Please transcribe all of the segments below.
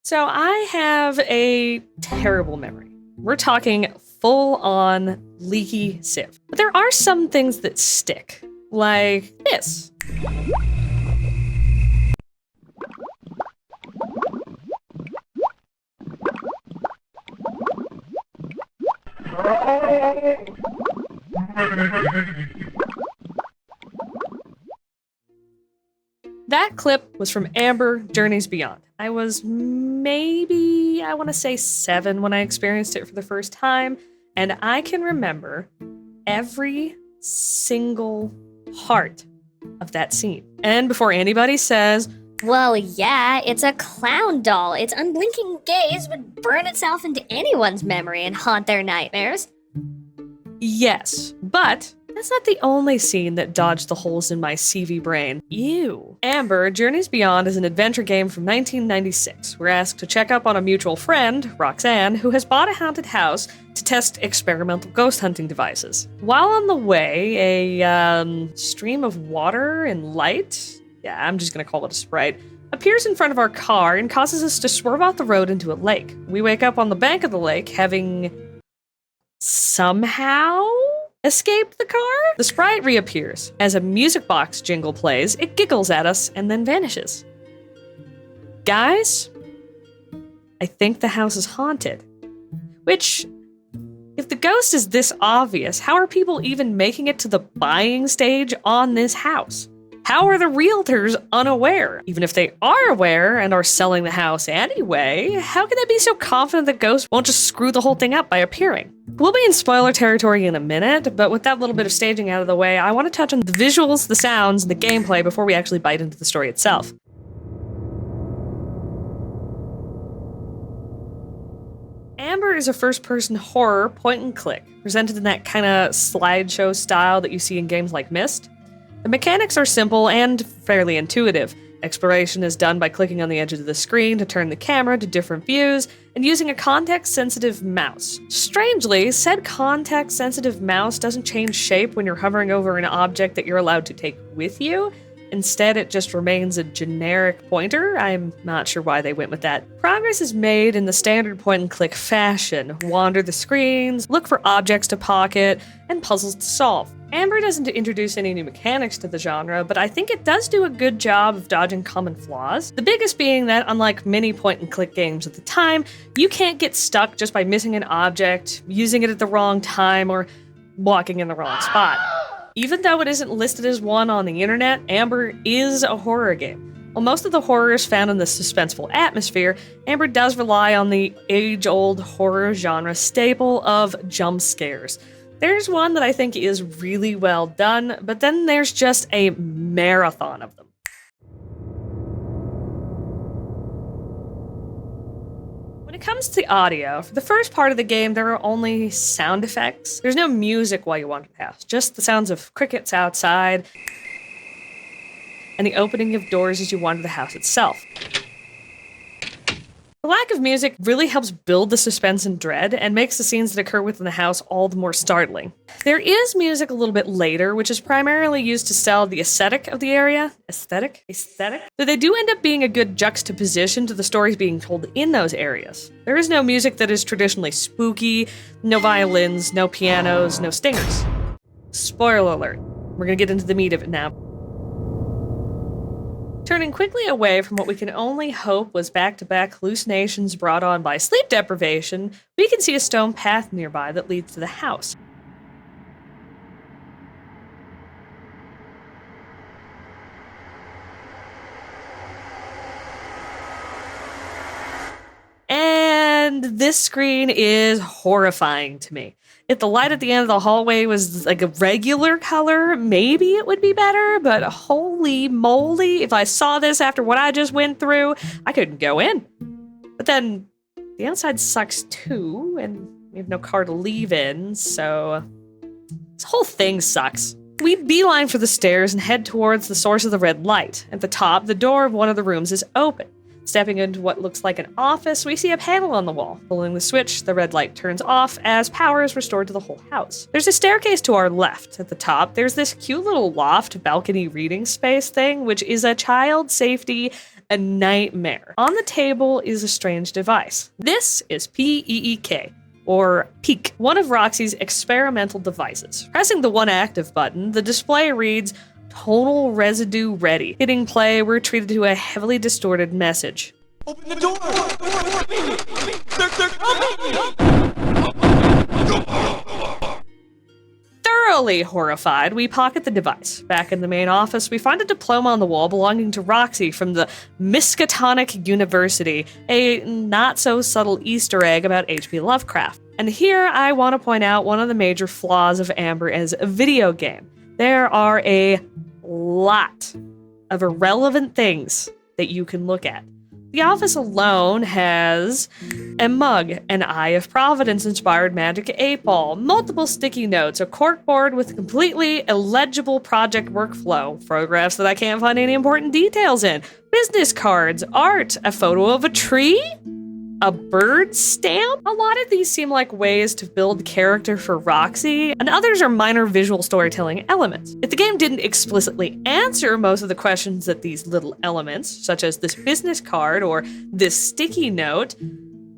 So I have a terrible memory. We're talking full-on leaky sieve. But there are some things that stick, like this. That clip was from Amber Journeys Beyond. I was maybe, I want to say 7 when I experienced it for the first time, and I can remember every single part of that scene. And before anybody says, well, yeah, it's a clown doll. Its unblinking gaze would burn itself into anyone's memory and haunt their nightmares. Yes, but that's not the only scene that dodged the holes in my CV brain. Ew. Amber Journeys Beyond is an adventure game from 1996. We're asked to check up on a mutual friend, Roxanne, who has bought a haunted house to test experimental ghost hunting devices. While on the way, a stream of water and light, I'm just gonna call it a sprite, appears in front of our car and causes us to swerve off the road into a lake. We wake up on the bank of the lake, having somehow escaped the car? The sprite reappears. As a music box jingle plays, it giggles at us and then vanishes. Guys, I think the house is haunted. Which, if the ghost is this obvious, how are people even making it to the buying stage on this house? How are the realtors unaware? Even if they are aware and are selling the house anyway, how can they be so confident the ghost won't just screw the whole thing up by appearing? We'll be in spoiler territory in a minute, but with that little bit of staging out of the way, I want to touch on the visuals, the sounds, and the gameplay before we actually bite into the story itself. Amber is a first-person horror point-and-click, presented in that kind of slideshow style that you see in games like Myst. The mechanics are simple and fairly intuitive. Exploration is done by clicking on the edges of the screen to turn the camera to different views and using a context-sensitive mouse. Strangely, said context-sensitive mouse doesn't change shape when you're hovering over an object that you're allowed to take with you. Instead, it just remains a generic pointer. I'm not sure why they went with that. Progress is made in the standard point-and-click fashion. Wander the screens, look for objects to pocket, and puzzles to solve. Amber doesn't introduce any new mechanics to the genre, but I think it does do a good job of dodging common flaws. The biggest being that, unlike many point-and-click games at the time, you can't get stuck just by missing an object, using it at the wrong time, or walking in the wrong spot. Even though it isn't listed as one on the internet, Amber is a horror game. While most of the horror is found in the suspenseful atmosphere, Amber does rely on the age-old horror genre staple of jump scares. There's one that I think is really well done, but then there's just a marathon of them. When it comes to the audio, for the first part of the game, there are only sound effects. There's no music while you wander the house, just the sounds of crickets outside and the opening of doors as you wander the house itself. The lack of music really helps build the suspense and dread and makes the scenes that occur within the house all the more startling. There is music a little bit later, which is primarily used to sell the aesthetic of the area. Aesthetic? So they do end up being a good juxtaposition to the stories being told in those areas. There is no music that is traditionally spooky, no violins, no pianos, no stingers. Spoiler alert. We're gonna get into the meat of it now. Turning quickly away from what we can only hope was back-to-back hallucinations brought on by sleep deprivation, we can see a stone path nearby that leads to the house. And this screen is horrifying to me. If the light at the end of the hallway was like a regular color, maybe it would be better, but holy moly, if I saw this after what I just went through, I couldn't go in. But then, the outside sucks too, and we have no car to leave in, so this whole thing sucks. We beeline for the stairs and head towards the source of the red light. At the top, the door of one of the rooms is open. Stepping into what looks like an office, we see a panel on the wall. Pulling the switch, the red light turns off as power is restored to the whole house. There's a staircase to our left. At the top, there's this cute little loft balcony reading space thing, which is a child safety a nightmare. On the table is a strange device. This is PEEK, or PEEK, one of Roxy's experimental devices. Pressing the one active button, the display reads, "Tonal residue ready." Hitting play, we're treated to a heavily distorted message. Open the door! They're coming! Thoroughly horrified, we pocket the device. Back in the main office, we find a diploma on the wall belonging to Roxy from the Miskatonic University, a not-so-subtle Easter egg about H.P Lovecraft. And here I want to point out one of the major flaws of Amber as a video game. There are a lot of irrelevant things that you can look at. The office alone has a mug, an Eye of Providence-inspired magic 8-ball, multiple sticky notes, a corkboard with completely illegible project workflow, photographs that I can't find any important details in, business cards, art, a photo of a tree, a bird stamp. A lot of these seem like ways to build character for Roxy, and others are minor visual storytelling elements. If the game didn't explicitly answer most of the questions that these little elements, such as this business card or this sticky note,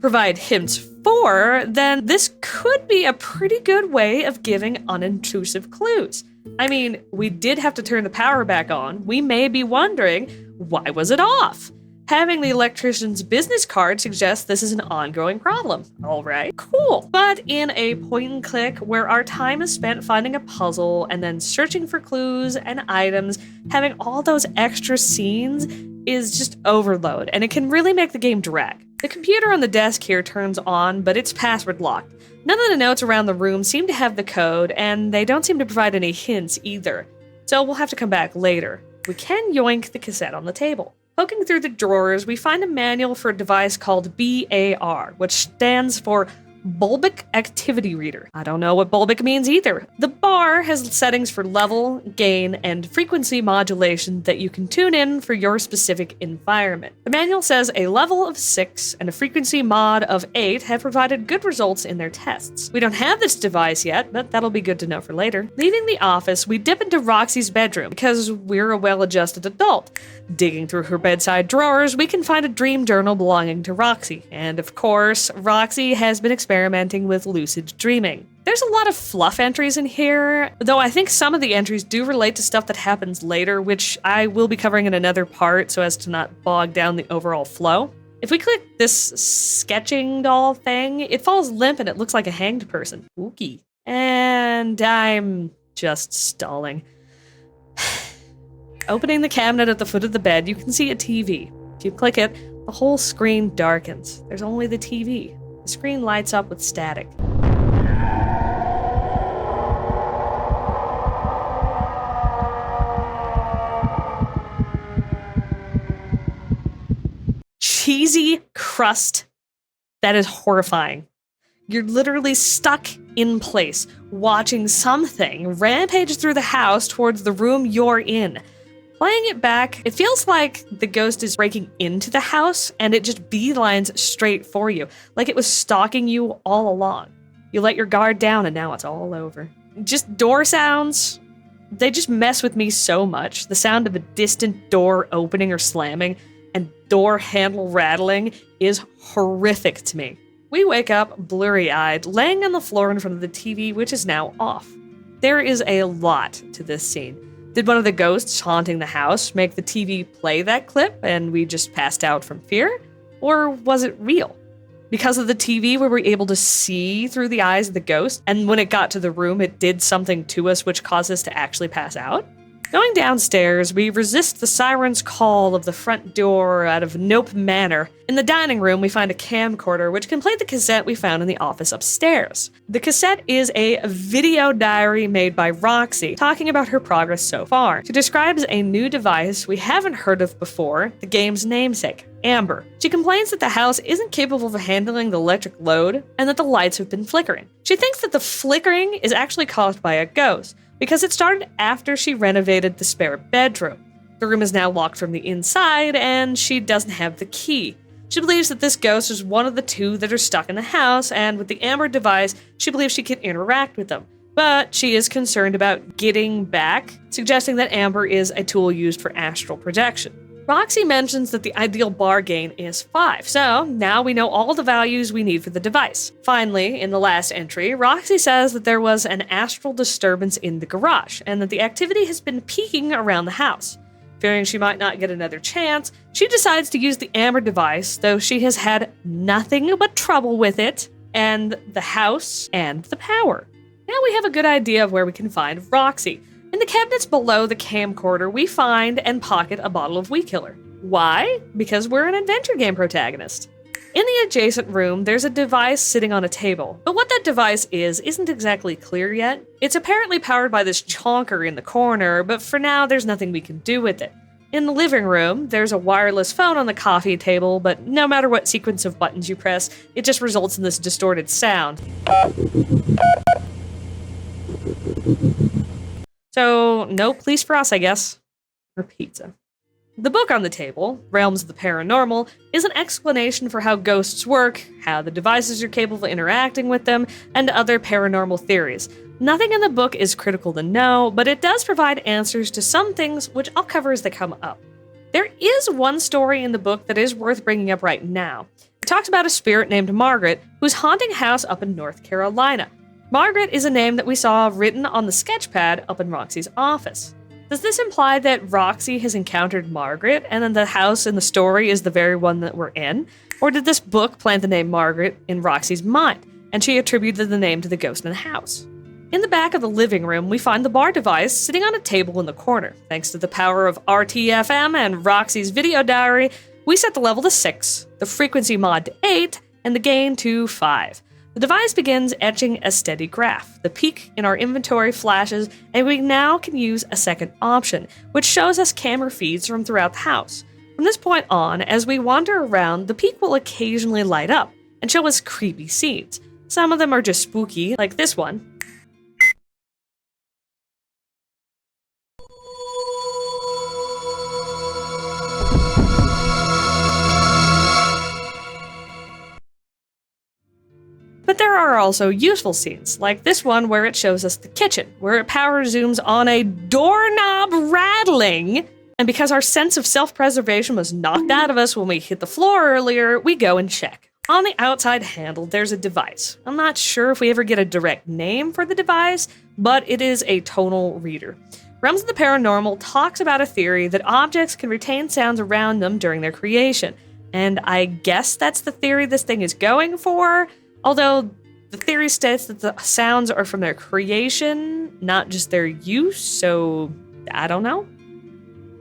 provide hints for, then this could be a pretty good way of giving unintrusive clues. I mean, we did have to turn the power back on. We may be wondering, why was it off? Having the electrician's business card suggests this is an ongoing problem. All right, cool. But in a point and click where our time is spent finding a puzzle and then searching for clues and items, having all those extra scenes is just overload, and it can really make the game drag. The computer on the desk here turns on, but it's password locked. None of the notes around the room seem to have the code, and they don't seem to provide any hints either. So we'll have to come back later. We can yoink the cassette on the table. Poking through the drawers, we find a manual for a device called BAR, which stands for Bulbic Activity Reader. I don't know what Bulbic means either. The bar has settings for level, gain, and frequency modulation that you can tune in for your specific environment. The manual says a level of 6 and a frequency mod of 8 have provided good results in their tests. We don't have this device yet, but that'll be good to know for later. Leaving the office, we dip into Roxy's bedroom because we're a well-adjusted adult. Digging through her bedside drawers, we can find a dream journal belonging to Roxy. And of course, Roxy has been experimenting with lucid dreaming. There's a lot of fluff entries in here, though I think some of the entries do relate to stuff that happens later, which I will be covering in another part so as to not bog down the overall flow. If we click this sketching doll thing, it falls limp and it looks like a hanged person. Spooky. And I'm just stalling. Opening the cabinet at the foot of the bed, you can see a TV. If you click it, the whole screen darkens. There's only the TV. The screen lights up with static. Cheesy crust. That is horrifying. You're literally stuck in place, watching something rampage through the house towards the room you're in. Playing it back, it feels like the ghost is breaking into the house and it just beelines straight for you, like it was stalking you all along. You let your guard down and now it's all over. Just door sounds, they just mess with me so much. The sound of a distant door opening or slamming and door handle rattling is horrific to me. We wake up blurry-eyed, laying on the floor in front of the TV, which is now off. There is a lot to this scene. Did one of the ghosts haunting the house make the TV play that clip and we just passed out from fear? Or was it real? Because of the TV, we were able to see through the eyes of the ghost, and when it got to the room, it did something to us which caused us to actually pass out? Going downstairs, we resist the siren's call of the front door out of Nope Manor. In the dining room, we find a camcorder which can play the cassette we found in the office upstairs. The cassette is a video diary made by Roxy, talking about her progress so far. She describes a new device we haven't heard of before, the game's namesake, Amber. She complains that the house isn't capable of handling the electric load and that the lights have been flickering. She thinks that the flickering is actually caused by a ghost, because it started after she renovated the spare bedroom. The room is now locked from the inside, and she doesn't have the key. She believes that this ghost is one of the two that are stuck in the house, and with the Amber device, she believes she can interact with them. But she is concerned about getting back, suggesting that Amber is a tool used for astral projection. Roxy mentions that the ideal bar gain is 5, so now we know all the values we need for the device. Finally, in the last entry, Roxy says that there was an astral disturbance in the garage, and that the activity has been peaking around the house. Fearing she might not get another chance, she decides to use the Amber device, though she has had nothing but trouble with it, and the house, and the power. Now we have a good idea of where we can find Roxy. In the cabinets below the camcorder, we find and pocket a bottle of Weed Killer. Why? Because we're an adventure game protagonist. In the adjacent room, there's a device sitting on a table, but what that device isn't exactly clear yet. It's apparently powered by this chonker in the corner, but for now, there's nothing we can do with it. In the living room, there's a wireless phone on the coffee table, but no matter what sequence of buttons you press, it just results in this distorted sound. So, no police for us, I guess. Or pizza. The book on the table, Realms of the Paranormal, is an explanation for how ghosts work, how the devices are capable of interacting with them, and other paranormal theories. Nothing in the book is critical to know, but it does provide answers to some things, which I'll cover as they come up. There is one story in the book that is worth bringing up right now. It talks about a spirit named Margaret, who's haunting a house up in North Carolina. Margaret is a name that we saw written on the sketchpad up in Roxy's office. Does this imply that Roxy has encountered Margaret, and then the house in the story is the very one that we're in? Or did this book plant the name Margaret in Roxy's mind, and she attributed the name to the ghost in the house? In the back of the living room, we find the bar device sitting on a table in the corner. Thanks to the power of RTFM and Roxy's video diary, we set the level to 6, the frequency mod to 8, and the gain to 5. The device begins etching a steady graph. The peak in our inventory flashes, and we now can use a second option, which shows us camera feeds from throughout the house. From this point on, as we wander around, the peak will occasionally light up and show us creepy scenes. Some of them are just spooky, like this one. But there are also useful scenes, like this one where it shows us the kitchen, where it power zooms on a doorknob rattling, and because our sense of self-preservation was knocked out of us when we hit the floor earlier, we go and check. On the outside handle, there's a device. I'm not sure if we ever get a direct name for the device, but it is a tonal reader. Realms of the Paranormal talks about a theory that objects can retain sounds around them during their creation, and I guess that's the theory this thing is going for. Although the theory states that the sounds are from their creation, not just their use, so I don't know.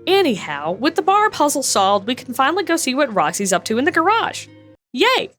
Anyhow, with the bar puzzle solved, we can finally go see what Roxy's up to in the garage. Yay!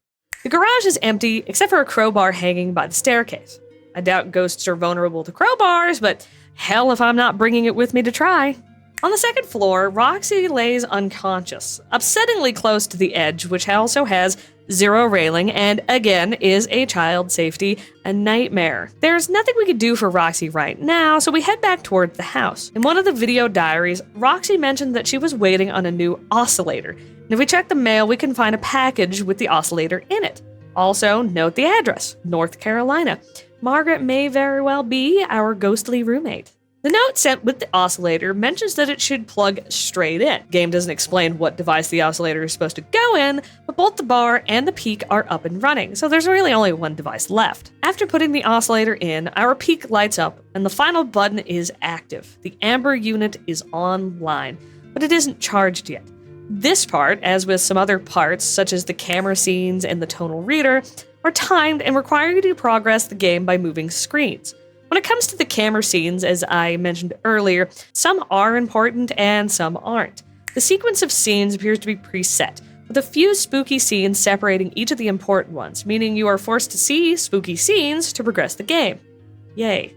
The garage is empty, except for a crowbar hanging by the staircase. I doubt ghosts are vulnerable to crowbars, but hell if I'm not bringing it with me to try. On the second floor, Roxy lays unconscious, upsettingly close to the edge, which also has 0 railing, and again is a child safety a nightmare. There's nothing we could do for Roxy right now, so we head back toward the house. In one of the video diaries, Roxy mentioned that she was waiting on a new oscillator, and if we check the mail, we can find a package with the oscillator in it. Also, note the address, North Carolina. Margaret may very well be our ghostly roommate. The note sent with the oscillator mentions that it should plug straight in. Game doesn't explain what device the oscillator is supposed to go in, but both the bar and the peak are up and running, so there's really only one device left. After putting the oscillator in, our peak lights up, and the final button is active. The Amber unit is online, but it isn't charged yet. This part, as with some other parts, such as the camera scenes and the tonal reader, are timed and require you to progress the game by moving screens. When it comes to the camera scenes, as I mentioned earlier, some are important and some aren't. The sequence of scenes appears to be preset, with a few spooky scenes separating each of the important ones, meaning you are forced to see spooky scenes to progress the game. Yay.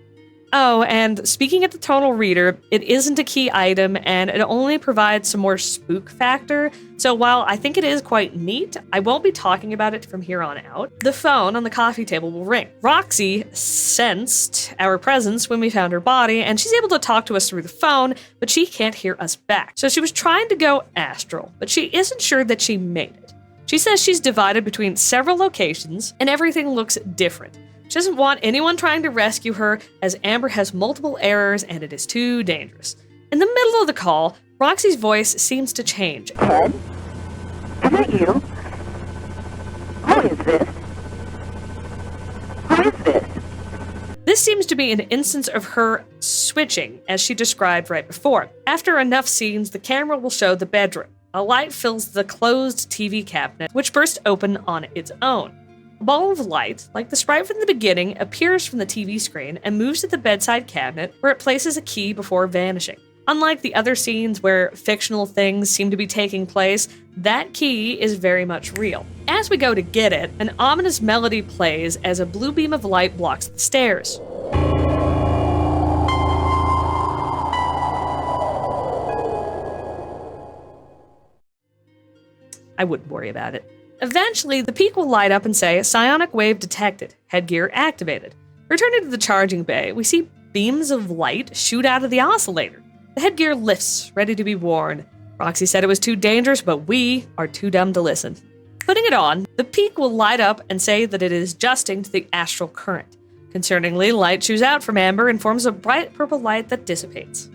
Oh, and speaking of the tonal reader, it isn't a key item and it only provides some more spook factor, so while I think it is quite neat, I won't be talking about it from here on out. The phone on the coffee table will ring. Roxy sensed our presence when we found her body, and she's able to talk to us through the phone, but she can't hear us back. So she was trying to go astral, but she isn't sure that she made it. She says she's divided between several locations and everything looks different. She doesn't want anyone trying to rescue her, as Amber has multiple errors and it is too dangerous. In the middle of the call, Roxy's voice seems to change. Ted? Is that you? Who is this? Who is this? This seems to be an instance of her switching, as she described right before. After enough scenes, the camera will show the bedroom. A light fills the closed TV cabinet, which bursts open on its own. A ball of light, like the sprite from the beginning, appears from the TV screen and moves to the bedside cabinet, where it places a key before vanishing. Unlike the other scenes where fictional things seem to be taking place, that key is very much real. As we go to get it, an ominous melody plays as a blue beam of light blocks the stairs. I wouldn't worry about it. Eventually, the peak will light up and say, "Psionic wave detected, headgear activated." Returning to the charging bay, we see beams of light shoot out of the oscillator. The headgear lifts, ready to be worn. Roxy said it was too dangerous, but we are too dumb to listen. Putting it on, the peak will light up and say that it is adjusting to the astral current. Concerningly, light shoots out from Amber and forms a bright purple light that dissipates.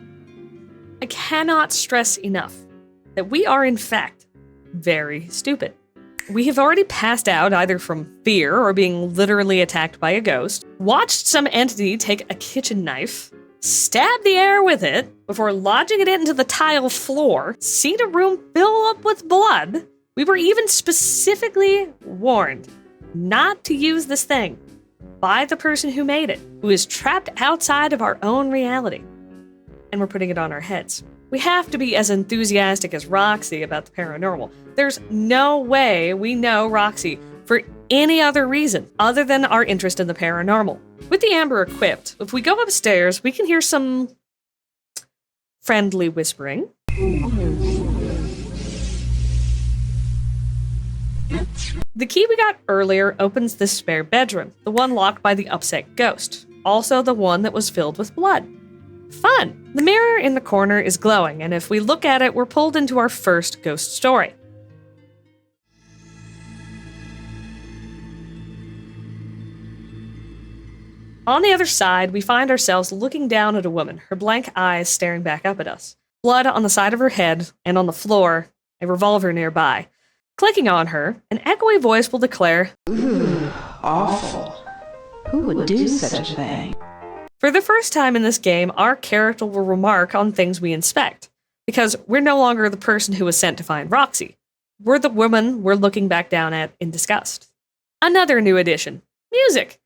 I cannot stress enough that we are, in fact, very stupid. We have already passed out either from fear or being literally attacked by a ghost, watched some entity take a kitchen knife, stab the air with it before lodging it into the tile floor, seen a room fill up with blood. We were even specifically warned not to use this thing by the person who made it, who is trapped outside of our own reality. And we're putting it on our heads. We have to be as enthusiastic as Roxy about the paranormal. There's no way we know Roxy for any other reason other than our interest in the paranormal. With the Amber equipped, if we go upstairs, we can hear some friendly whispering. The key we got earlier opens this spare bedroom, the one locked by the upset ghost, also the one that was filled with blood. Fun! The mirror in the corner is glowing, and if we look at it, we're pulled into our first ghost story. On the other side, we find ourselves looking down at a woman, her blank eyes staring back up at us. Blood on the side of her head, and on the floor, a revolver nearby. Clicking on her, an echoey voice will declare, "Ooh, awful. Who would do such a thing?" For the first time in this game, our character will remark on things we inspect, because we're no longer the person who was sent to find Roxy. We're the woman we're looking back down at in disgust. Another new addition, music.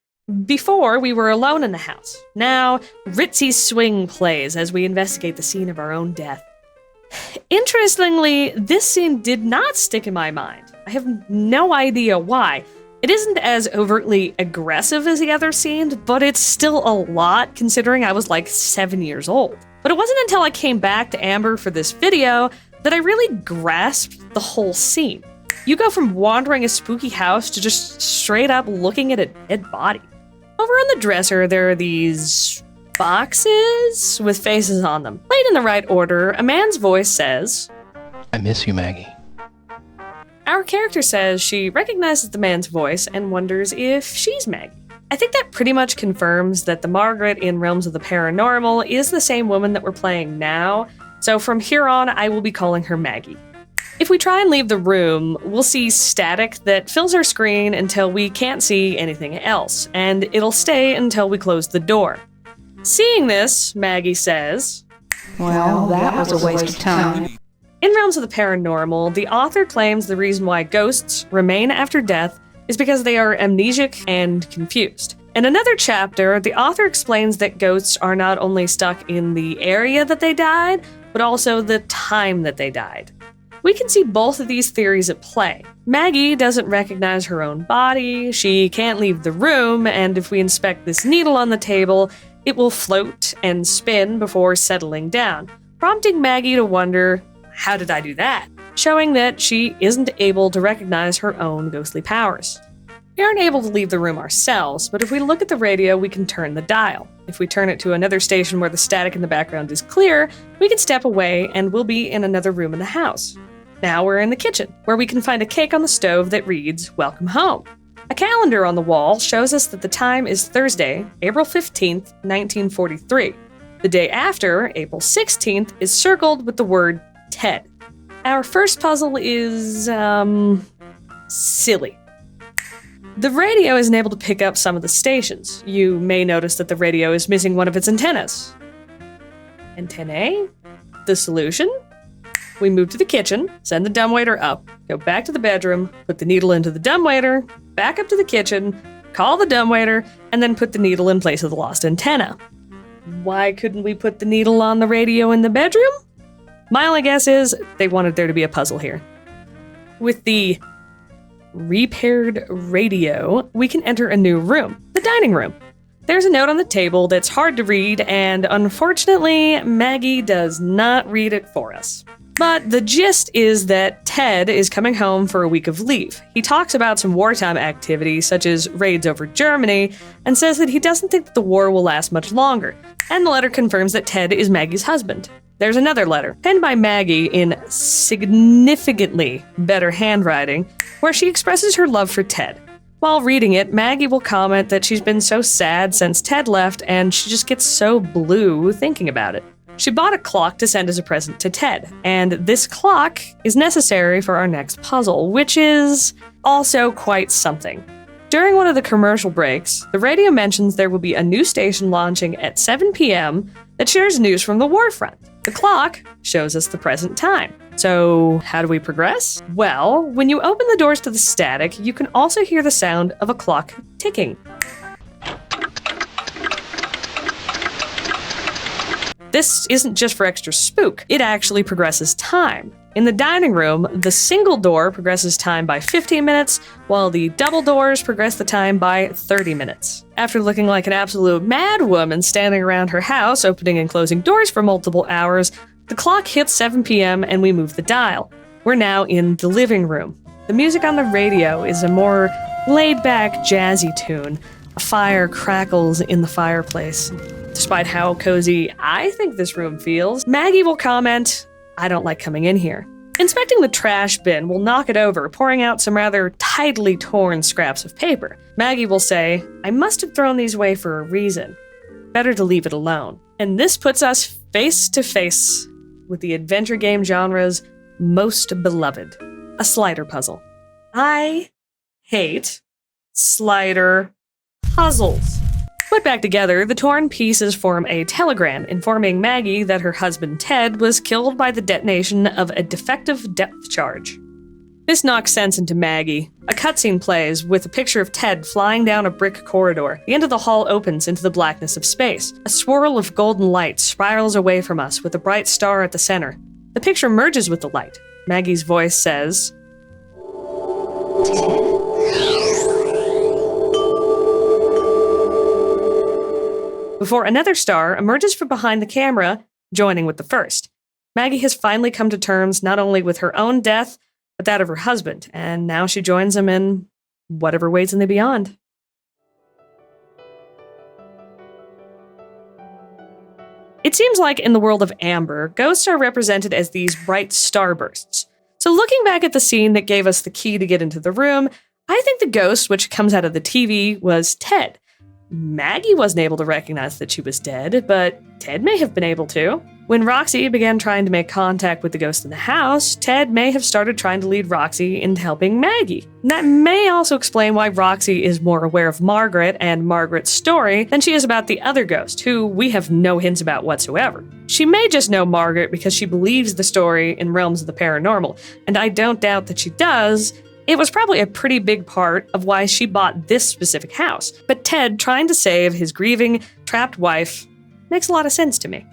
Before, we were alone in the house. Now, ritzy swing plays as we investigate the scene of our own death. Interestingly, this scene did not stick in my mind. I have no idea why. It isn't as overtly aggressive as the other scenes, but it's still a lot considering I was like 7 years old. But it wasn't until I came back to Amber for this video that I really grasped the whole scene. You go from wandering a spooky house to just straight up looking at a dead body. Over on the dresser, there are these boxes with faces on them. Laid in the right order, a man's voice says, "I miss you, Maggie." Our character says she recognizes the man's voice and wonders if she's Maggie. I think that pretty much confirms that the Margaret in Realms of the Paranormal is the same woman that we're playing now, so from here on I will be calling her Maggie. If we try and leave the room, we'll see static that fills our screen until we can't see anything else, and it'll stay until we close the door. Seeing this, Maggie says, Well, that was a waste of time. In Realms of the Paranormal, the author claims the reason why ghosts remain after death is because they are amnesic and confused. In another chapter, the author explains that ghosts are not only stuck in the area that they died, but also the time that they died. We can see both of these theories at play. Maggie doesn't recognize her own body, she can't leave the room, and if we inspect this needle on the table, it will float and spin before settling down, prompting Maggie to wonder, how did I do that? Showing that she isn't able to recognize her own ghostly powers. We aren't able to leave the room ourselves, but if we look at the radio, we can turn the dial. If we turn it to another station where the static in the background is clear, we can step away and we'll be in another room in the house. Now we're in the kitchen, where we can find a cake on the stove that reads, "Welcome home." A calendar on the wall shows us that the time is Thursday, April 15th, 1943. The day after, April 16th, is circled with the word Ted. Our first puzzle is, silly. The radio isn't able to pick up some of the stations. You may notice that the radio is missing one of its antennas. Antennae? The solution? We move to the kitchen, send the dumbwaiter up, go back to the bedroom, put the needle into the dumbwaiter, back up to the kitchen, call the dumbwaiter, and then put the needle in place of the lost antenna. Why couldn't we put the needle on the radio in the bedroom? My only guess is they wanted there to be a puzzle here. With the repaired radio, we can enter a new room, the dining room. There's a note on the table that's hard to read, and unfortunately, Maggie does not read it for us. But the gist is that Ted is coming home for a week of leave. He talks about some wartime activities, such as raids over Germany, and says that he doesn't think that the war will last much longer. And the letter confirms that Ted is Maggie's husband. There's another letter, penned by Maggie in significantly better handwriting, where she expresses her love for Ted. While reading it, Maggie will comment that she's been so sad since Ted left, and she just gets so blue thinking about it. She bought a clock to send as a present to Ted, and this clock is necessary for our next puzzle, which is also quite something. During one of the commercial breaks, the radio mentions there will be a new station launching at 7 p.m. that shares news from the war front. The clock shows us the present time. So, how do we progress? Well, when you open the doors to the static, you can also hear the sound of a clock ticking. This isn't just for extra spook, it actually progresses time. In the dining room, the single door progresses time by 15 minutes, while the double doors progress the time by 30 minutes. After looking like an absolute mad woman standing around her house, opening and closing doors for multiple hours, the clock hits 7 p.m. and we move the dial. We're now in the living room. The music on the radio is a more laid-back, jazzy tune. A fire crackles in the fireplace. Despite how cozy I think this room feels, Maggie will comment, "I don't like coming in here." Inspecting the trash bin will knock it over, pouring out some rather tidily torn scraps of paper. Maggie will say, "I must have thrown these away for a reason. Better to leave it alone." And this puts us face to face with the adventure game genre's most beloved, a slider puzzle. I hate slider puzzles. Put back together, the torn pieces form a telegram informing Maggie that her husband Ted was killed by the detonation of a defective depth charge. This knocks sense into Maggie. A cutscene plays with a picture of Ted flying down a brick corridor. The end of the hall opens into the blackness of space. A swirl of golden light spirals away from us with a bright star at the center. The picture merges with the light. Maggie's voice says, before another star emerges from behind the camera, joining with the first. Maggie has finally come to terms not only with her own death, but that of her husband, and now she joins him in whatever waits in the beyond. It seems like in the world of Amber, ghosts are represented as these bright starbursts. So looking back at the scene that gave us the key to get into the room, I think the ghost, which comes out of the TV, was Ted. Maggie wasn't able to recognize that she was dead, but Ted may have been able to. When Roxy began trying to make contact with the ghost in the house, Ted may have started trying to lead Roxy into helping Maggie. And that may also explain why Roxy is more aware of Margaret and Margaret's story than she is about the other ghost, who we have no hints about whatsoever. She may just know Margaret because she believes the story in realms of the paranormal, and I don't doubt that she does. It was probably a pretty big part of why she bought this specific house. But Ted trying to save his grieving, trapped wife makes a lot of sense to me.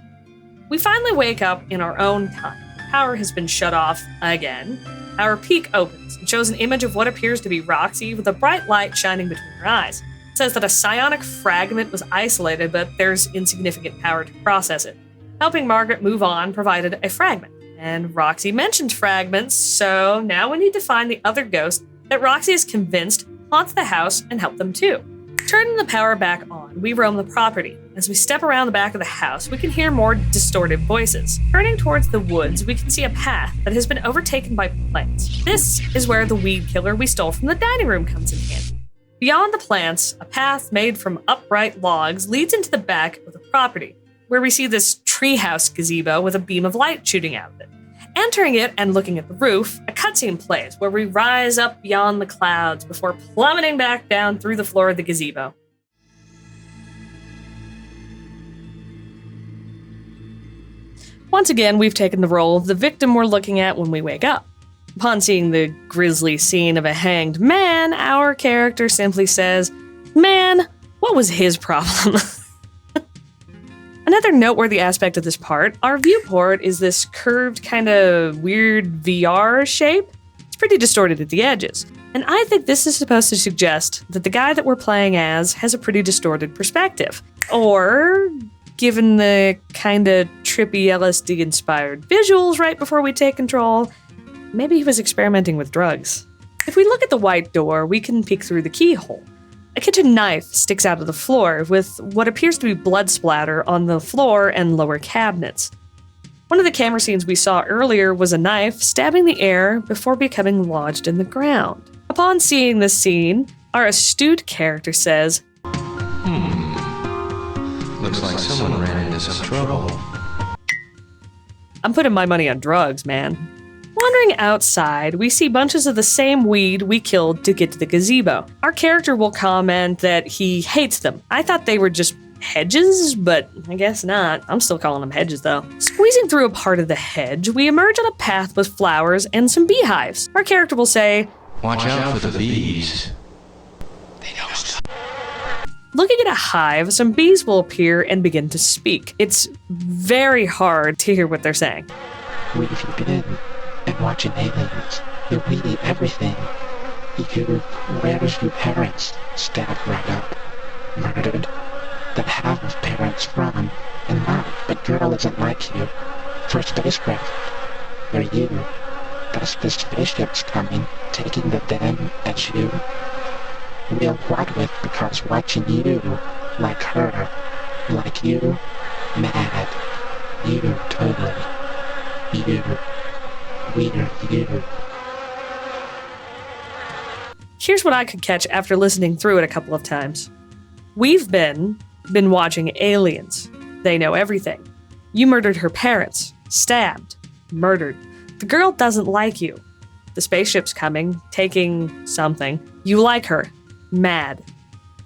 We finally wake up in our own time. Power has been shut off again. Our peak opens and shows an image of what appears to be Roxy with a bright light shining between her eyes. It says that a psionic fragment was isolated, but there's insignificant power to process it. Helping Margaret move on provided a fragment. And Roxy mentioned fragments, so now we need to find the other ghost that Roxy is convinced haunts the house and help them too. Turning the power back on, we roam the property. As we step around the back of the house, we can hear more distorted voices. Turning towards the woods, we can see a path that has been overtaken by plants. This is where the weed killer we stole from the dining room comes in handy. Beyond the plants, a path made from upright logs leads into the back of the property. where we see this treehouse gazebo with a beam of light shooting out of it. Entering it and looking at the roof, a cutscene plays where we rise up beyond the clouds before plummeting back down through the floor of the gazebo. Once again, we've taken the role of the victim we're looking at when we wake up. Upon seeing the grisly scene of a hanged man, our character simply says, "Man, what was his problem?" Another noteworthy aspect of this part, our viewport is this curved kind of weird VR shape. It's pretty distorted at the edges. And I think this is supposed to suggest that the guy that we're playing as has a pretty distorted perspective. Or, given the kind of trippy LSD-inspired visuals right before we take control, maybe he was experimenting with drugs. If we look at the white door, we can peek through the keyhole. A kitchen knife sticks out of the floor with what appears to be blood splatter on the floor and lower cabinets. One of the camera scenes we saw earlier was a knife stabbing the air before becoming lodged in the ground. Upon seeing this scene, our astute character says, Looks like someone ran into some trouble. "I'm putting my money on drugs, man." Wandering outside, we see bunches of the same weed we killed to get to the gazebo. Our character will comment that he hates them. I thought they were just hedges, but I guess not. I'm still calling them hedges, though. Squeezing through a part of the hedge, we emerge on a path with flowers and some beehives. Our character will say, Watch out for the bees. They know us. Looking at a hive, some bees will appear and begin to speak. It's very hard to hear what they're saying. Where have you been? And watching aliens. You're eating everything. Where's your parents? Stabbed right up. Murdered. That half of parents from. And not, but girl isn't like you. For spacecraft. Where you? That's the spaceship's coming, taking the den at you. We'll what with because watching you, like her, like you, mad. You totally. You. Weird, you. Here's what I could catch after listening through it a couple of times. We've been watching aliens. They know everything. You murdered her parents. Stabbed. Murdered. The girl doesn't like you. The spaceship's coming, taking something. You like her. Mad.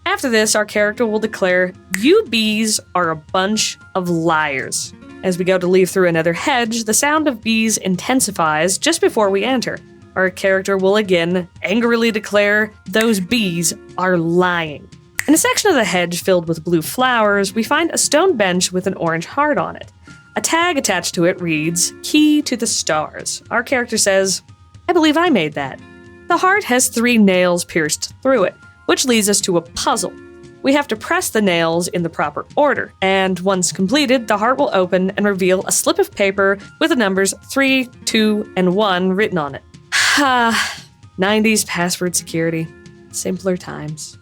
After this, our character will declare, "You bees are a bunch of liars." As we go to leave through another hedge, the sound of bees intensifies just before we enter. Our character will again angrily declare, "Those bees are lying." In a section of the hedge filled with blue flowers, we find a stone bench with an orange heart on it. A tag attached to it reads, "Key to the stars." Our character says, "I believe I made that." The heart has 3 nails pierced through it, which leads us to a puzzle. We have to press the nails in the proper order, and once completed, the heart will open and reveal a slip of paper with the numbers 3, 2, and 1 written on it. 90s password security. Simpler times.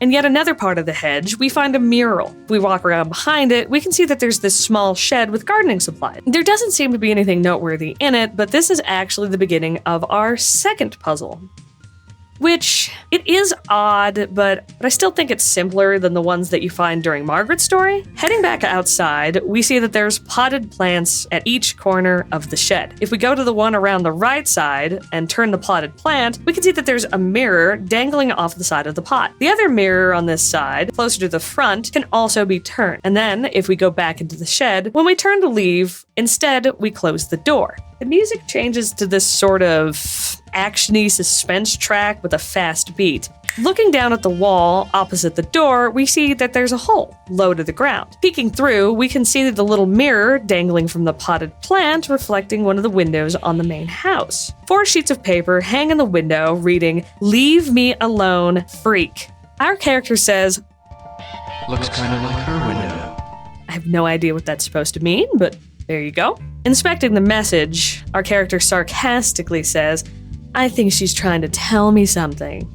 In yet another part of the hedge, we find a mural. If we walk around behind it, we can see that there's this small shed with gardening supplies. There doesn't seem to be anything noteworthy in it, but this is actually the beginning of our second puzzle. Which, it is odd, but I still think it's simpler than the ones that you find during Margaret's story. Heading back outside, we see that there's potted plants at each corner of the shed. If we go to the one around the right side and turn the potted plant, we can see that there's a mirror dangling off the side of the pot. The other mirror on this side, closer to the front, can also be turned. And then, if we go back into the shed, when we turn to leave, instead, we close the door. The music changes to this sort of action-y suspense track with a fast beat. Looking down at the wall opposite the door, we see that there's a hole low to the ground. Peeking through, we can see the little mirror dangling from the potted plant reflecting one of the windows on the main house. 4 sheets of paper hang in the window reading, "Leave me alone, freak." Our character says, Looks kind of like her window. I have no idea what that's supposed to mean, but there you go. Inspecting the message, our character sarcastically says, "I think she's trying to tell me something."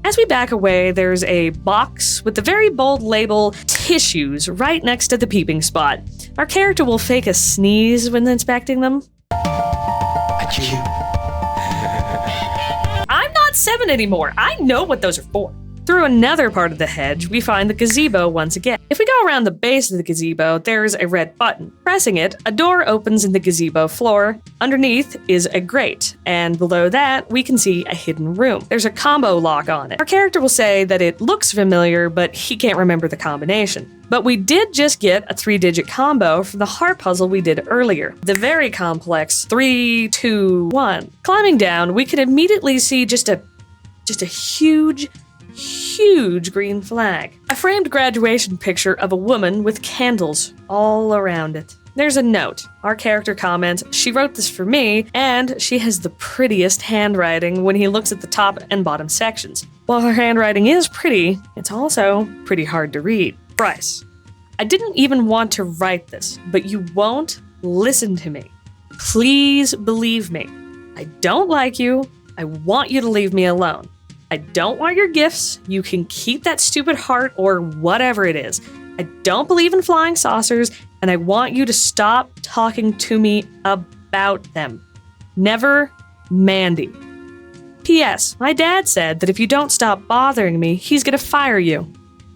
As we back away, there's a box with the very bold label, "Tissues," right next to the peeping spot. Our character will fake a sneeze when inspecting them. I'm not 7 anymore. I know what those are for. Through another part of the hedge, we find the gazebo once again. If we go around the base of the gazebo, there's a red button. Pressing it, a door opens in the gazebo floor. Underneath is a grate, and below that, we can see a hidden room. There's a combo lock on it. Our character will say that it looks familiar, but he can't remember the combination. But we did just get a 3-digit combo from the heart puzzle we did earlier. The very complex 3, 2, 1. Climbing down, we can immediately see just a huge green flag. A framed graduation picture of a woman with candles all around it. There's a note. Our character comments, "She wrote this for me, and she has the prettiest handwriting," when he looks at the top and bottom sections. While her handwriting is pretty, it's also pretty hard to read. Bryce, I didn't even want to write this, but you won't listen to me. Please believe me. I don't like you. I want you to leave me alone. I don't want your gifts. You can keep that stupid heart or whatever it is. I don't believe in flying saucers, and I want you to stop talking to me about them. Never, Mandy. P.S. My dad said that if you don't stop bothering me, he's gonna fire you.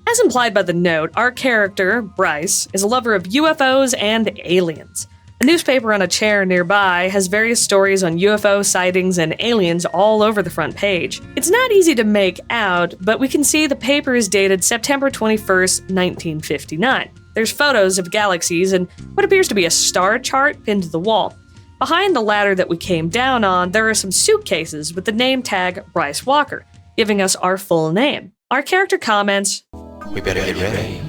As implied by the note, our character, Bryce, is a lover of UFOs and aliens. A newspaper on a chair nearby has various stories on UFO sightings and aliens all over the front page. It's not easy to make out, but we can see the paper is dated September 21st, 1959. There's photos of galaxies and what appears to be a star chart pinned to the wall. Behind the ladder that we came down on, there are some suitcases with the name tag Bryce Walker, giving us our full name. Our character comments, We better get ready.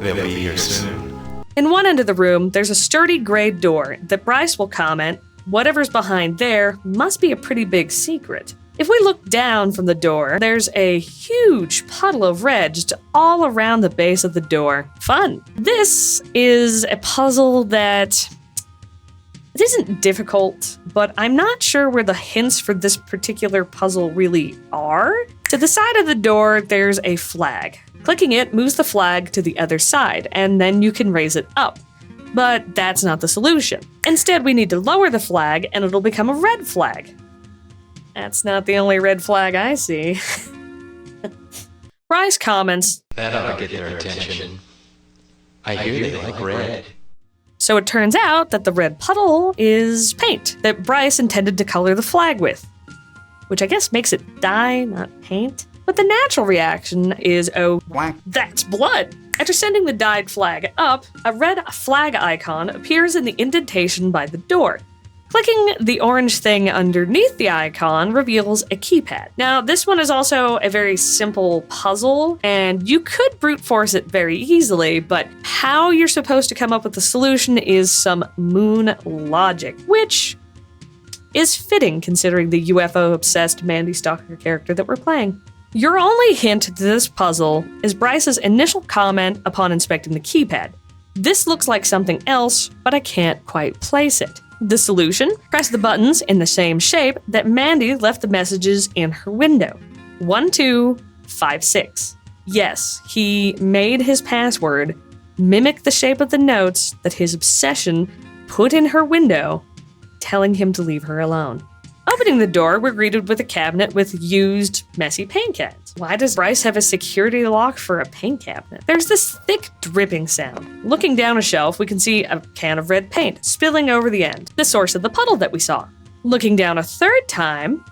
They'll be here soon. In one end of the room, there's a sturdy gray door that Bryce will comment, whatever's behind there must be a pretty big secret. If we look down from the door, there's a huge puddle of red just all around the base of the door. Fun. This is a puzzle that it isn't difficult, but I'm not sure where the hints for this particular puzzle really are. To the side of the door, there's a flag. Clicking it moves the flag to the other side, and then you can raise it up. But that's not the solution. Instead, we need to lower the flag, and it'll become a red flag. That's not the only red flag I see. Bryce comments, That ought to get their attention. I hear they like red. so it turns out that the red puddle is paint that Bryce intended to color the flag with. Which I guess makes it dye, not paint. But the natural reaction is, oh, that's blood! After sending the dyed flag up, a red flag icon appears in the indentation by the door. Clicking the orange thing underneath the icon reveals a keypad. Now, this one is also a very simple puzzle, and you could brute force it very easily, but how you're supposed to come up with the solution is some moon logic, which is fitting considering the UFO-obsessed Mandy Stalker character that we're playing. Your only hint to this puzzle is Bryce's initial comment upon inspecting the keypad. This looks like something else, but I can't quite place it. The solution? Press the buttons in the same shape that Mandy left the messages in her window. 1256. Yes, he made his password mimic the shape of the notes that his obsession put in her window, telling him to leave her alone. Opening the door, we're greeted with a cabinet with used, messy paint cans. Why does Bryce have a security lock for a paint cabinet? There's this thick dripping sound. Looking down a shelf, we can see a can of red paint spilling over the end, the source of the puddle that we saw. Looking down a third time,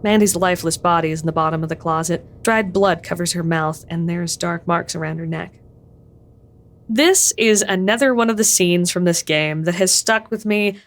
Mandy's lifeless body is in the bottom of the closet. Dried blood covers her mouth, and there's dark marks around her neck. This is another one of the scenes from this game that has stuck with me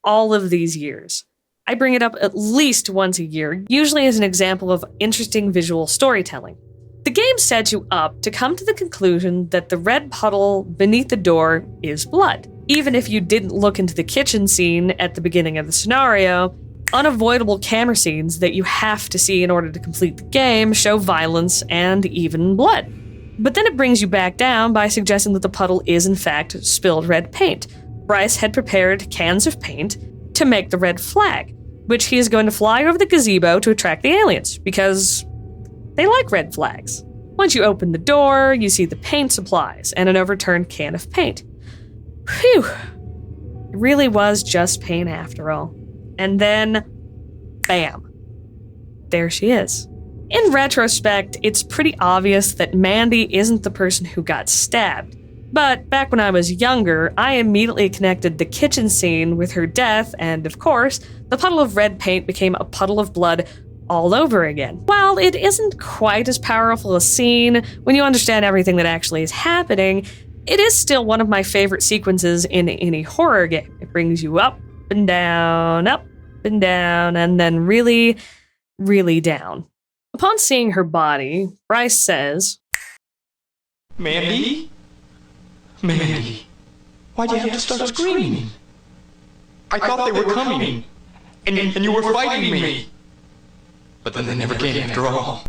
all of these years. I bring it up at least once a year, usually as an example of interesting visual storytelling. The game sets you up to come to the conclusion that the red puddle beneath the door is blood. Even if you didn't look into the kitchen scene at the beginning of the scenario, unavoidable camera scenes that you have to see in order to complete the game show violence and even blood. But then it brings you back down by suggesting that the puddle is in fact spilled red paint. Bryce had prepared cans of paint to make the red flag, which he is going to fly over the gazebo to attract the aliens, because they like red flags. Once you open the door, you see the paint supplies and an overturned can of paint. Phew! It really was just paint after all. And then bam, there she is. In retrospect, it's pretty obvious that Mandy isn't the person who got stabbed. But back when I was younger, I immediately connected the kitchen scene with her death, and of course, the puddle of red paint became a puddle of blood all over again. While it isn't quite as powerful a scene when you understand everything that actually is happening, it is still one of my favorite sequences in any horror game. It brings you up and down, and then really, really down. Upon seeing her body, Bryce says, Mandy? Mandy, why'd you have to start screaming? I thought they were coming, and you were fighting me. But then they never came after all.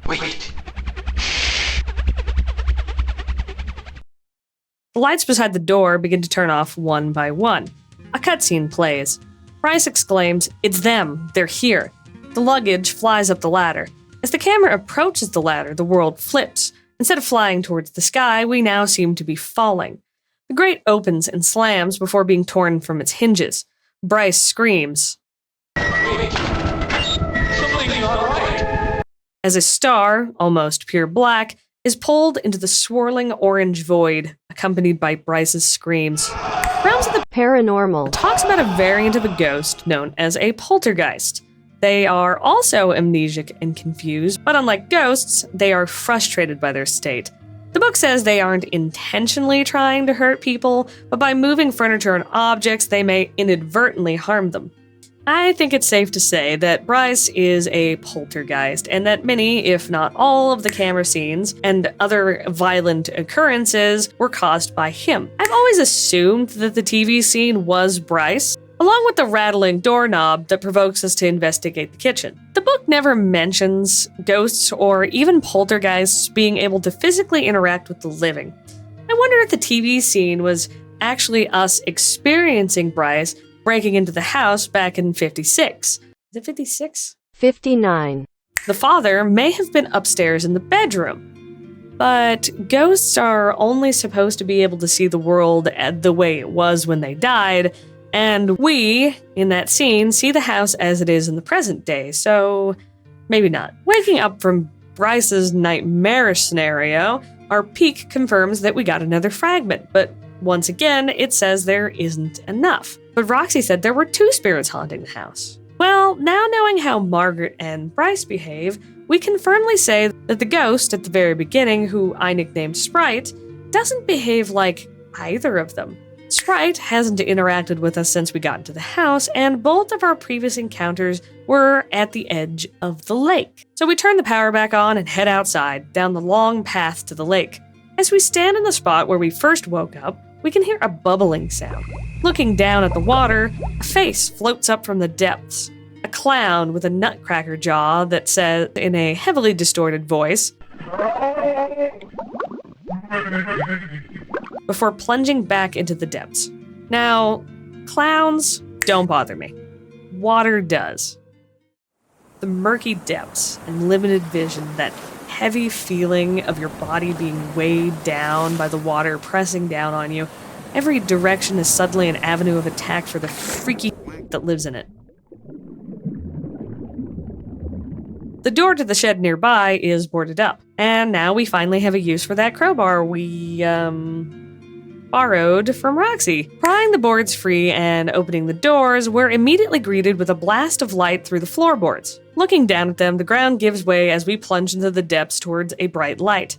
Wait. The lights beside the door begin to turn off one by one. A cutscene plays. Bryce exclaims, "It's them, they're here." The luggage flies up the ladder. As the camera approaches the ladder, the world flips. Instead of flying towards the sky, we now seem to be falling. The grate opens and slams before being torn from its hinges. Bryce screams, Wait. Something's not right. as a star, almost pure black, is pulled into the swirling orange void, accompanied by Bryce's screams. Realms of the Paranormal talks about a variant of a ghost known as a poltergeist. They are also amnesic and confused, but unlike ghosts, they are frustrated by their state. The book says they aren't intentionally trying to hurt people, but by moving furniture and objects, they may inadvertently harm them. I think it's safe to say that Bryce is a poltergeist, and that many, if not all, of the camera scenes and other violent occurrences were caused by him. I've always assumed that the TV scene was Bryce, along with the rattling doorknob that provokes us to investigate the kitchen. The book never mentions ghosts or even poltergeists being able to physically interact with the living. I wonder if the TV scene was actually us experiencing Bryce breaking into the house back in 56. Is it 56? 59. The father may have been upstairs in the bedroom. But ghosts are only supposed to be able to see the world the way it was when they died, and we, in that scene, see the house as it is in the present day, so maybe not. Waking up from Bryce's nightmarish scenario, our peek confirms that we got another fragment, but once again, it says there isn't enough. But Roxy said there were 2 spirits haunting the house. Well, now knowing how Margaret and Bryce behave, we can firmly say that the ghost at the very beginning, who I nicknamed Sprite, doesn't behave like either of them. Sprite hasn't interacted with us since we got into the house, and both of our previous encounters were at the edge of the lake. So we turn the power back on and head outside, down the long path to the lake. As we stand in the spot where we first woke up, we can hear a bubbling sound. Looking down at the water, a face floats up from the depths. A clown with a nutcracker jaw that says in a heavily distorted voice, before plunging back into the depths. Now, clowns don't bother me. Water does. The murky depths and limited vision, that heavy feeling of your body being weighed down by the water pressing down on you. Every direction is suddenly an avenue of attack for the freaky that lives in it. The door to the shed nearby is boarded up, and now we finally have a use for that crowbar we, borrowed from Roxy. Prying the boards free and opening the doors, we're immediately greeted with a blast of light through the floorboards. Looking down at them, the ground gives way as we plunge into the depths towards a bright light.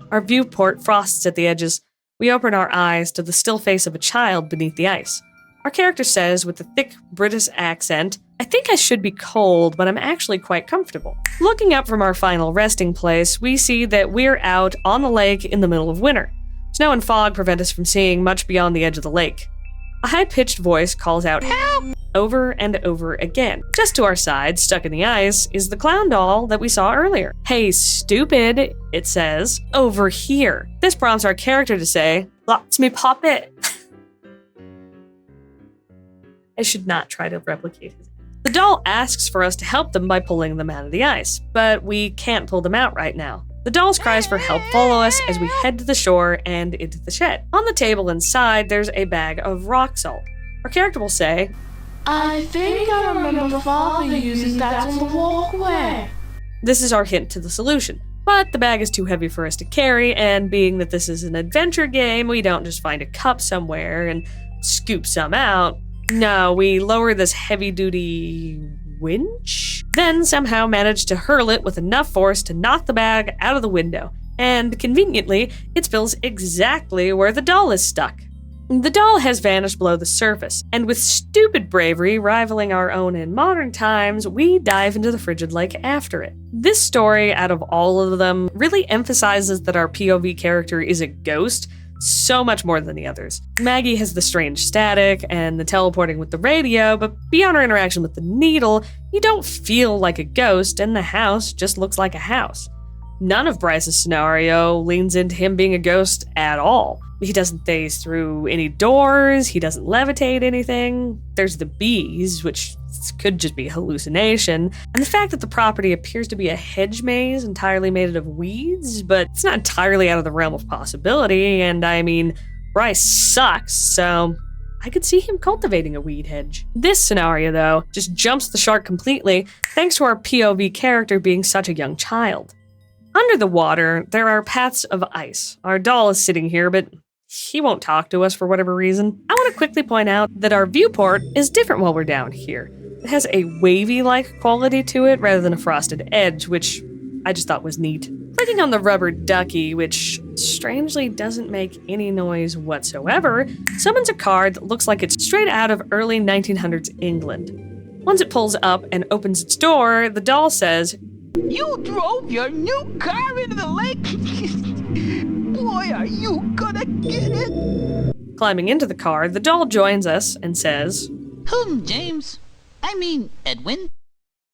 Our viewport frosts at the edges. We open our eyes to the still face of a child beneath the ice. Our character says with a thick British accent, "I think I should be cold, but I'm actually quite comfortable." Looking up from our final resting place, we see that we're out on the lake in the middle of winter. Snow and fog prevent us from seeing much beyond the edge of the lake. A high-pitched voice calls out, "Help!" over and over again. Just to our side, stuck in the ice, is the clown doll that we saw earlier. "Hey, stupid," it says, "over here." This prompts our character to say, "That's me puppet." I should not try to replicate his. The doll asks for us to help them by pulling them out of the ice, but we can't pull them out right now. The doll's cries for help follow us as we head to the shore and into the shed. On the table inside, there's a bag of rock salt. Our character will say, I think I remember Father using that on the walkway. This is our hint to the solution. But the bag is too heavy for us to carry, and being that this is an adventure game, we don't just find a cup somewhere and scoop some out. No, we lower this heavy-duty winch, then somehow manage to hurl it with enough force to knock the bag out of the window. And conveniently, it spills exactly where the doll is stuck. The doll has vanished below the surface, and with stupid bravery rivaling our own in modern times, we dive into the frigid lake after it. This story, out of all of them, really emphasizes that our POV character is a ghost, so much more than the others. Maggie has the strange static and the teleporting with the radio, but beyond her interaction with the needle, you don't feel like a ghost, and the house just looks like a house. None of Bryce's scenario leans into him being a ghost at all. He doesn't phase through any doors, he doesn't levitate anything. There's the bees, which could just be a hallucination, and the fact that the property appears to be a hedge maze entirely made of weeds, but it's not entirely out of the realm of possibility, and I mean, Bryce sucks, so I could see him cultivating a weed hedge. This scenario, though, just jumps the shark completely, thanks to our POV character being such a young child. Under the water, there are paths of ice. Our doll is sitting here, but he won't talk to us for whatever reason. I want to quickly point out that our viewport is different while we're down here. It has a wavy-like quality to it rather than a frosted edge, which I just thought was neat. Clicking on the rubber ducky, which strangely doesn't make any noise whatsoever, summons a card that looks like it's straight out of early 1900s England. Once it pulls up and opens its door, the doll says, You drove your new car into the lake? Boy, are you gonna get it? Climbing into the car, the doll joins us and says, James. I mean, Edwin.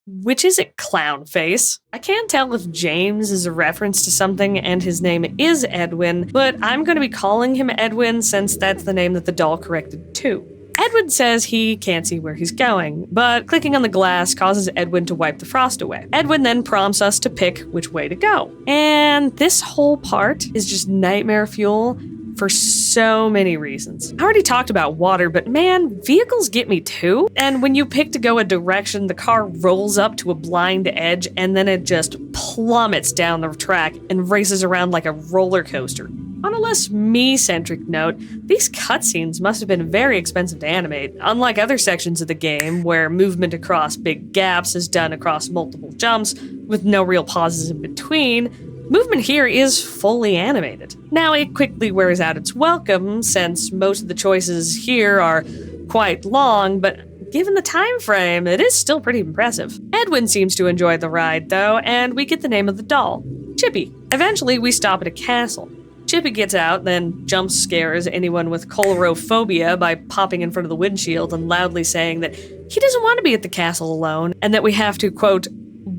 Which is it, clown face? I can't tell if James is a reference to something and his name is Edwin, but I'm going to be calling him Edwin since that's the name that the doll corrected to. Edwin says he can't see where he's going, but clicking on the glass causes Edwin to wipe the frost away. Edwin then prompts us to pick which way to go. And this whole part is just nightmare fuel for so many reasons. I already talked about water, but man, vehicles get me too. And when you pick to go a direction, the car rolls up to a blind edge and then it just plummets down the track and races around like a roller coaster. On a less me-centric note, these cutscenes must have been very expensive to animate, unlike other sections of the game where movement across big gaps is done across multiple jumps with no real pauses in between. Movement here is fully animated. Now it quickly wears out its welcome since most of the choices here are quite long, but given the time frame, it is still pretty impressive. Edwin seems to enjoy the ride though, and we get the name of the doll, Chippy. Eventually we stop at a castle. Chippy gets out, then jump scares anyone with chlorophobia by popping in front of the windshield and loudly saying that he doesn't want to be at the castle alone and that we have to, quote,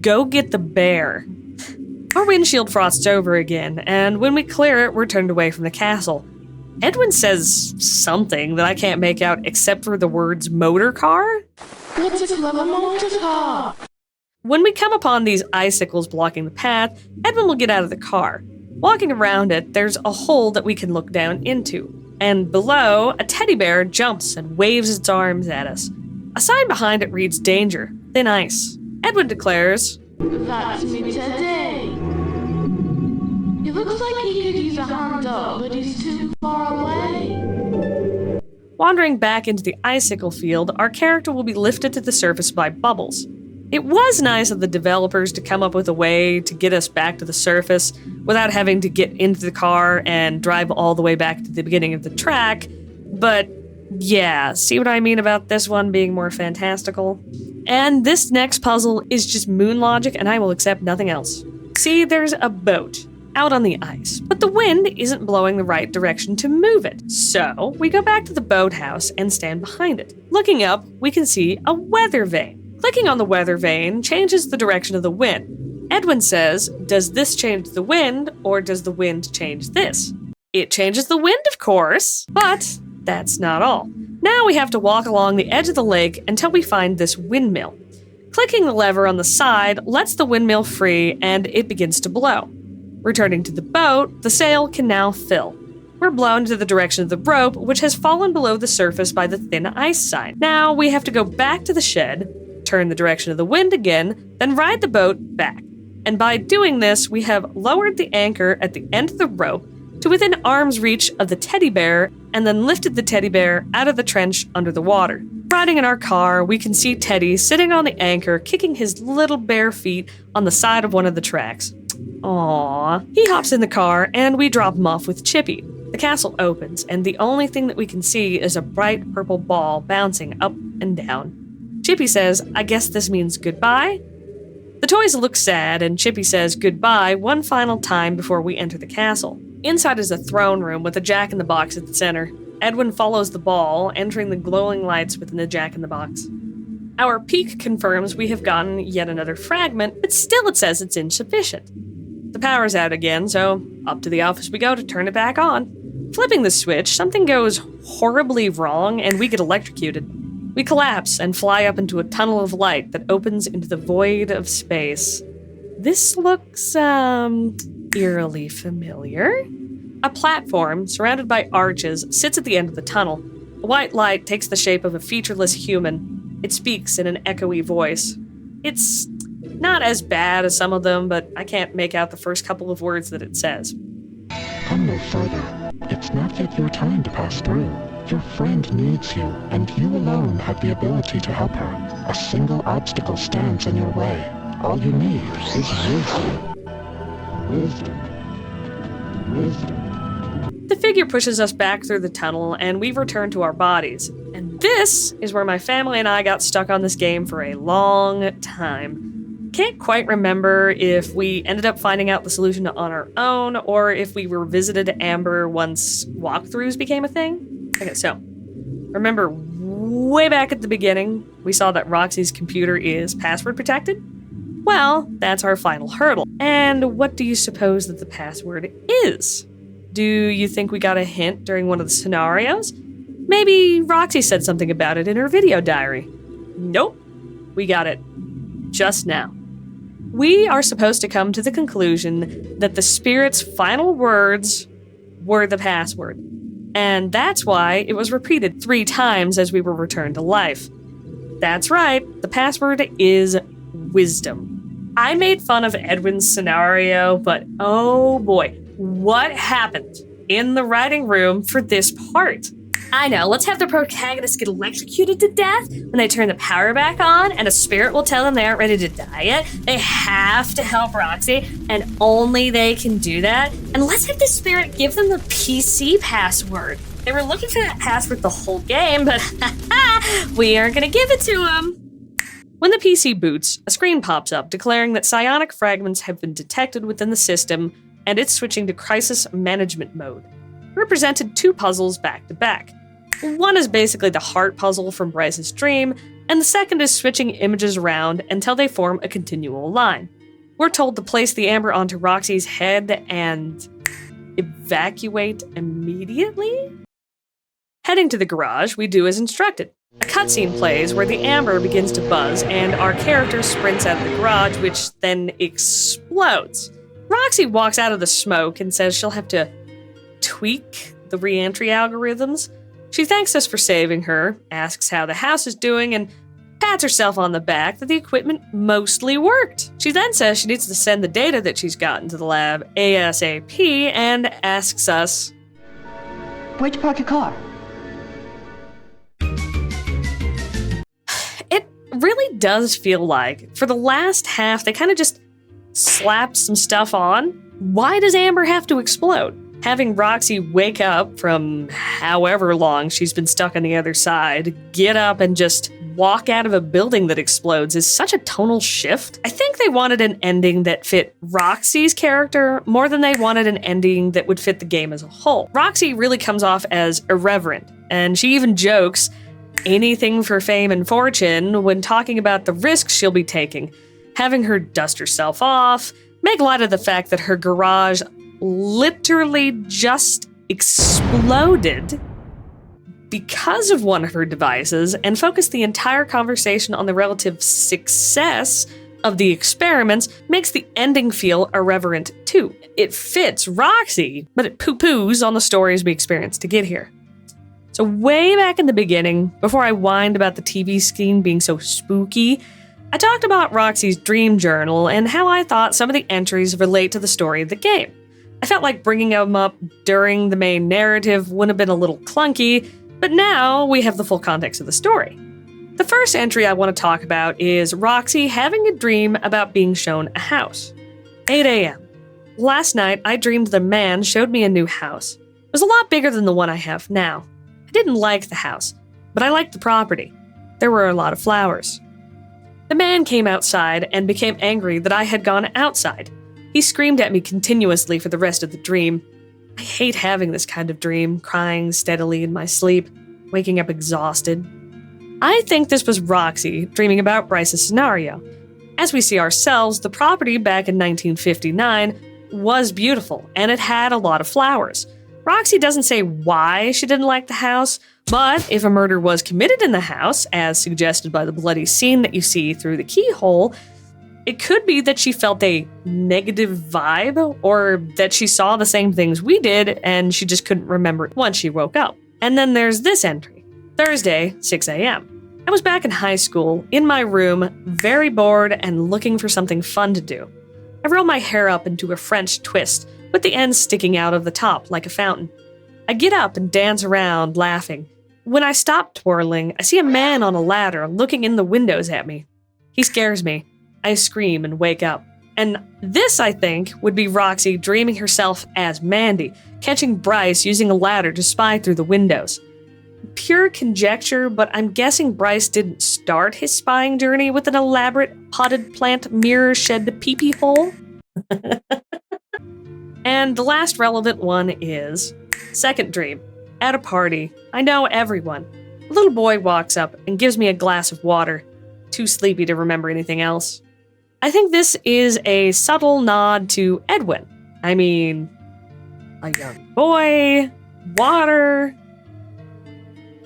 go get the bear. Our windshield frosts over again, and when we clear it, we're turned away from the castle. Edwin says something that I can't make out except for the words motor car. What's a clever motor car? When we come upon these icicles blocking the path, Edwin will get out of the car. Walking around it, there's a hole that we can look down into, and below, a teddy bear jumps and waves its arms at us. A sign behind it reads danger, thin ice. Edwin declares, That's me today. It looks like he could use a hand up, but he's too far away. Wandering back into the icicle field, our character will be lifted to the surface by bubbles. It was nice of the developers to come up with a way to get us back to the surface without having to get into the car and drive all the way back to the beginning of the track, but yeah, see what I mean about this one being more fantastical? And this next puzzle is just moon logic and I will accept nothing else. See, there's a boat out on the ice, but the wind isn't blowing the right direction to move it. So we go back to the boathouse and stand behind it. Looking up, we can see a weather vane. Clicking on the weather vane changes the direction of the wind. Edwin says, does this change the wind, or does the wind change this? It changes the wind, of course, but that's not all. Now we have to walk along the edge of the lake until we find this windmill. Clicking the lever on the side lets the windmill free and it begins to blow. Returning to the boat, the sail can now fill. We're blown to the direction of the rope, which has fallen below the surface by the thin ice sign. Now we have to go back to the shed, turn the direction of the wind again, then ride the boat back. And by doing this, we have lowered the anchor at the end of the rope to within arm's reach of the teddy bear, and then lifted the teddy bear out of the trench under the water. Riding in our car, we can see Teddy sitting on the anchor, kicking his little bare feet on the side of one of the tracks. Aww. He hops in the car, and we drop him off with Chippy. The castle opens, and the only thing that we can see is a bright purple ball bouncing up and down. Chippy says, "I guess this means goodbye?" The toys look sad, and Chippy says goodbye one final time before we enter the castle. Inside is a throne room with a jack-in-the-box at the center. Edwin follows the ball, entering the glowing lights within the jack-in-the-box. Our peak confirms we have gotten yet another fragment, but still it says it's insufficient. The power's out again, so up to the office we go to turn it back on. Flipping the switch, something goes horribly wrong and we get electrocuted. We collapse and fly up into a tunnel of light that opens into the void of space. This looks, eerily familiar. A platform, surrounded by arches, sits at the end of the tunnel. A white light takes the shape of a featureless human. It speaks in an echoey voice. It's not as bad as some of them, but I can't make out the first couple of words that it says. Come no further. It's not yet your time to pass through. Your friend needs you, and you alone have the ability to help her. A single obstacle stands in your way. All you need is wisdom. Wisdom. The figure pushes us back through the tunnel, and we return to our bodies. And this is where my family and I got stuck on this game for a long time. Can't quite remember if we ended up finding out the solution on our own, or if we revisited Amber once walkthroughs became a thing. Okay, so, remember way back at the beginning, we saw that Roxy's computer is password protected? Well, that's our final hurdle. And what do you suppose that the password is? Do you think we got a hint during one of the scenarios? Maybe Roxy said something about it in her video diary. Nope. We got it just now. We are supposed to come to the conclusion that the spirit's final words were the password. And that's why it was repeated 3 times as we were returned to life. That's right, the password is wisdom. I made fun of Edwin's scenario, but oh boy, what happened in the writing room for this part? I know, let's have the protagonists get electrocuted to death when they turn the power back on, and a spirit will tell them they aren't ready to die yet. They have to help Roxy, and only they can do that. And let's have the spirit give them the PC password. They were looking for that password the whole game, but we aren't gonna give it to them. When the PC boots, a screen pops up declaring that psionic fragments have been detected within the system, and it's switching to crisis management mode. We presented 2 puzzles back to back. One is basically the heart puzzle from Bryce's dream, and the second is switching images around until they form a continual line. We're told to place the amber onto Roxy's head and evacuate immediately? Heading to the garage, we do as instructed. A cutscene plays where the amber begins to buzz, and our character sprints out of the garage, which then explodes. Roxy walks out of the smoke and says she'll have to tweak the re-entry algorithms. She thanks us for saving her, asks how the house is doing, and pats herself on the back that the equipment mostly worked. She then says she needs to send the data that she's gotten to the lab ASAP and asks us, "Where'd you park your car?" It really does feel like, for the last half, they kind of just slapped some stuff on. Why does Amber have to explode? Having Roxy wake up from however long she's been stuck on the other side, get up and just walk out of a building that explodes is such a tonal shift. I think they wanted an ending that fit Roxy's character more than they wanted an ending that would fit the game as a whole. Roxy really comes off as irreverent, and she even jokes anything for fame and fortune when talking about the risks she'll be taking, having her dust herself off, make light of the fact that her garage literally just exploded because of one of her devices, and focus the entire conversation on the relative success of the experiments makes the ending feel irreverent too. It fits Roxy, but it poo-poos on the stories we experience to get here. So way back in the beginning, before I whined about the TV screen being so spooky, I talked about Roxy's dream journal and how I thought some of the entries relate to the story of the game. I felt like bringing them up during the main narrative would have been a little clunky, but now we have the full context of the story. The first entry I want to talk about is Roxy having a dream about being shown a house. 8 a.m. Last night, I dreamed the man showed me a new house. It was a lot bigger than the one I have now. I didn't like the house, but I liked the property. There were a lot of flowers. The man came outside and became angry that I had gone outside. He screamed at me continuously for the rest of the dream. I hate having this kind of dream, crying steadily in my sleep, waking up exhausted. I think this was Roxy dreaming about Bryce's scenario. As we see ourselves, the property back in 1959 was beautiful, and it had a lot of flowers. Roxy doesn't say why she didn't like the house, but if a murder was committed in the house, as suggested by the bloody scene that you see through the keyhole, it could be that she felt a negative vibe, or that she saw the same things we did and she just couldn't remember it once she woke up. And then there's this entry. Thursday, 6 a.m. I was back in high school, in my room, very bored and looking for something fun to do. I roll my hair up into a French twist, with the ends sticking out of the top like a fountain. I get up and dance around, laughing. When I stop twirling, I see a man on a ladder looking in the windows at me. He scares me. I scream and wake up. And this, I think, would be Roxy dreaming herself as Mandy, catching Bryce using a ladder to spy through the windows. Pure conjecture, but I'm guessing Bryce didn't start his spying journey with an elaborate potted plant mirror shed pee-pee hole. And the last relevant one is second dream. At a party, I know everyone. A little boy walks up and gives me a glass of water. Too sleepy to remember anything else. I think this is a subtle nod to Edwin. I mean, a young boy, water.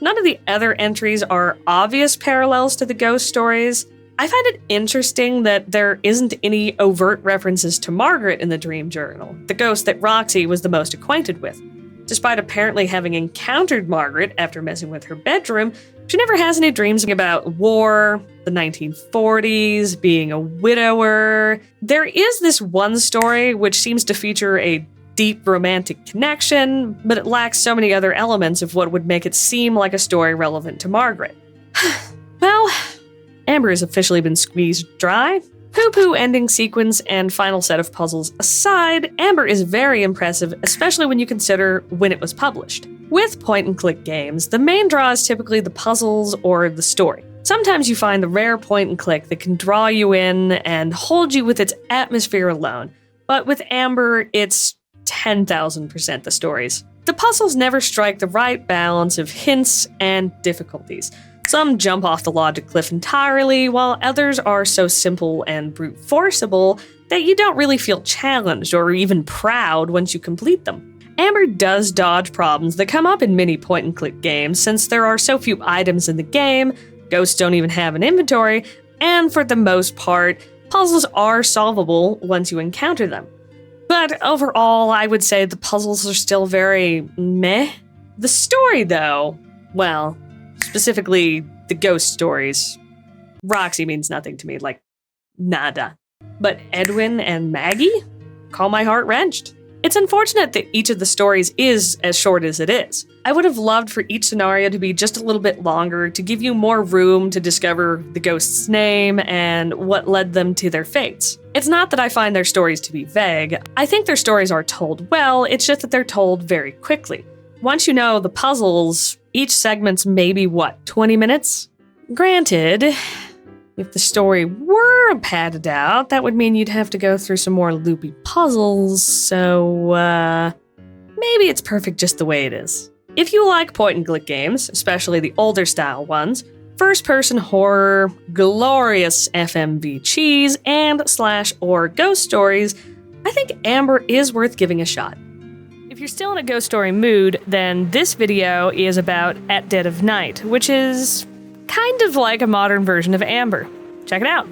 None of the other entries are obvious parallels to the ghost stories. I find it interesting that there isn't any overt references to Margaret in the dream journal, the ghost that Roxy was the most acquainted with. Despite apparently having encountered Margaret after messing with her bedroom, she never has any dreams about war, the 1940s, being a widower. There is this one story which seems to feature a deep romantic connection, but it lacks so many other elements of what would make it seem like a story relevant to Margaret. Well, Amber has officially been squeezed dry. Poo-poo ending sequence and final set of puzzles aside, Amber is very impressive, especially when you consider when it was published. With point-and-click games, the main draw is typically the puzzles or the story. Sometimes you find the rare point-and-click that can draw you in and hold you with its atmosphere alone, but with Amber, it's 10,000% the stories. The puzzles never strike the right balance of hints and difficulties. Some jump off the logic cliff entirely, while others are so simple and brute forceable that you don't really feel challenged or even proud once you complete them. Amber does dodge problems that come up in many point-and-click games since there are so few items in the game, ghosts don't even have an inventory, and for the most part, puzzles are solvable once you encounter them. But overall, I would say the puzzles are still very meh. The story, though, well, specifically the ghost stories, Roxy means nothing to me, like nada. But Edwin and Maggie call my heart wrenched. It's unfortunate that each of the stories is as short as it is. I would have loved for each scenario to be just a little bit longer to give you more room to discover the ghost's name and what led them to their fates. It's not that I find their stories to be vague. I think their stories are told well, it's just that they're told very quickly. Once you know the puzzles, each segment's maybe, 20 minutes? Granted, if the story were padded out, that would mean you'd have to go through some more loopy puzzles, so, maybe it's perfect just the way it is. If you like point-and-click games, especially the older style ones, first-person horror, glorious FMV cheese, and /or ghost stories, I think Amber is worth giving a shot. If you're still in a ghost story mood, then this video is about At Dead of Night, which is kind of like a modern version of Amber. Check it out.